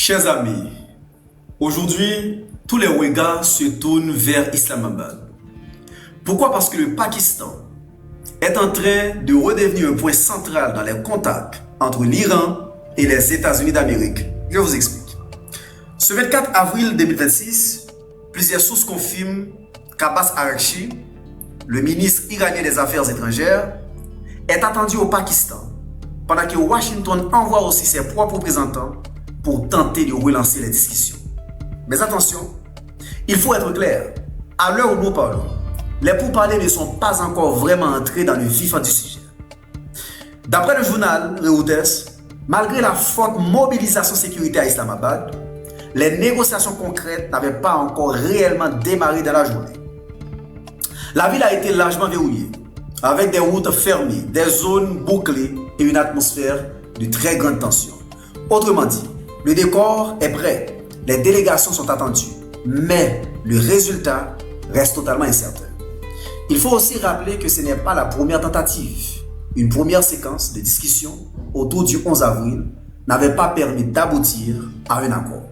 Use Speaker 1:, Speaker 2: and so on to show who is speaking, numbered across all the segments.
Speaker 1: Chers amis, aujourd'hui, tous les regards se tournent vers Islamabad. Pourquoi? Parce que le Pakistan est en train de redevenir un point central dans les contacts entre l'Iran et les États-Unis d'Amérique. Je vous explique. Ce 24 avril 2026, plusieurs sources confirment qu'Abbas Araghchi, le ministre iranien des Affaires étrangères, est attendu au Pakistan, pendant que Washington envoie aussi ses propres représentants pour tenter de relancer les discussions. Mais attention, il faut être clair, à l'heure où nous parlons, les pourparlers ne sont pas encore vraiment entrés dans le vif du sujet. D'après le journal Reuters, malgré la forte mobilisation sécuritaire à Islamabad, les négociations concrètes n'avaient pas encore réellement démarré dans la journée. La ville a été largement verrouillée, avec des routes fermées, des zones bouclées et une atmosphère de très grande tension. Autrement dit, le décor est prêt, les délégations sont attendues, mais le résultat reste totalement incertain. Il faut aussi rappeler que ce n'est pas la première tentative. Une première séquence de discussion autour du 11 avril n'avait pas permis d'aboutir à un accord.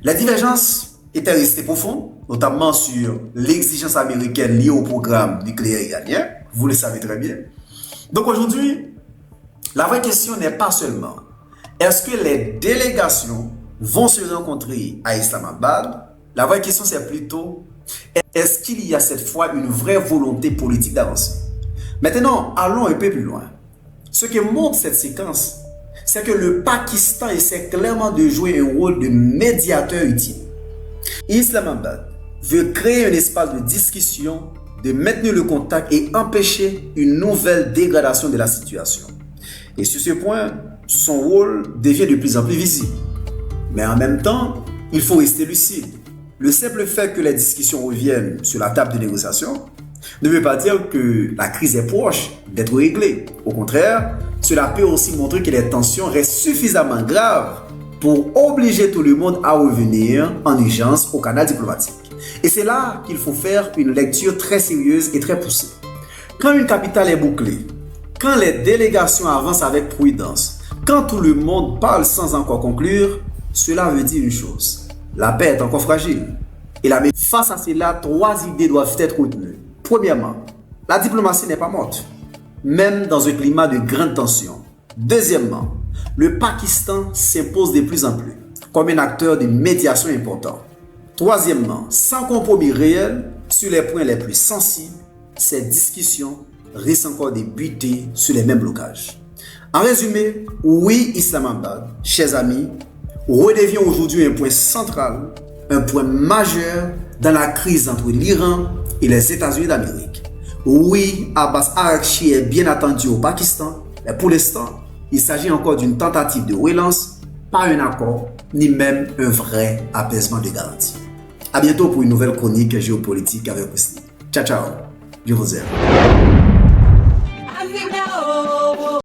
Speaker 1: Les divergences étaient restées profondes, notamment sur l'exigence américaine liée au programme nucléaire iranien, vous le savez très bien. Donc aujourd'hui, la vraie question n'est pas seulement est-ce que les délégations vont se rencontrer à Islamabad? La vraie question c'est plutôt est-ce qu'il y a cette fois une vraie volonté politique d'avancer? Maintenant, allons un peu plus loin. Ce que montre cette séquence, c'est que le Pakistan essaie clairement de jouer un rôle de médiateur utile. Islamabad veut créer un espace de discussion, de maintenir le contact et empêcher une nouvelle dégradation de la situation. Et sur ce point, son rôle devient de plus en plus visible. Mais en même temps, il faut rester lucide. Le simple fait que les discussions reviennent sur la table de négociation ne veut pas dire que la crise est proche d'être réglée. Au contraire, cela peut aussi montrer que les tensions restent suffisamment graves pour obliger tout le monde à revenir en urgence au canal diplomatique. Et c'est là qu'il faut faire une lecture très sérieuse et très poussée. Quand une capitale est bouclée, quand les délégations avancent avec prudence, quand tout le monde parle sans encore conclure, cela veut dire une chose. La paix est encore fragile. Et face à cela, trois idées doivent être retenues. Premièrement, la diplomatie n'est pas morte, même dans un climat de grande tension. Deuxièmement, le Pakistan s'impose de plus en plus comme un acteur de médiation important. Troisièmement, sans compromis réel sur les points les plus sensibles, ces discussions risquent encore de buter sur les mêmes blocages. En résumé, oui, Islamabad, chers amis, redevient aujourd'hui un point central, un point majeur dans la crise entre l'Iran et les États-Unis d'Amérique. Oui, Abbas Araghchi est bien attendu au Pakistan, mais pour l'instant, il s'agit encore d'une tentative de relance, pas un accord, ni même un vrai apaisement de garantie. À bientôt pour une nouvelle chronique géopolitique avec Wesley. Ciao, ciao. Je vous aime.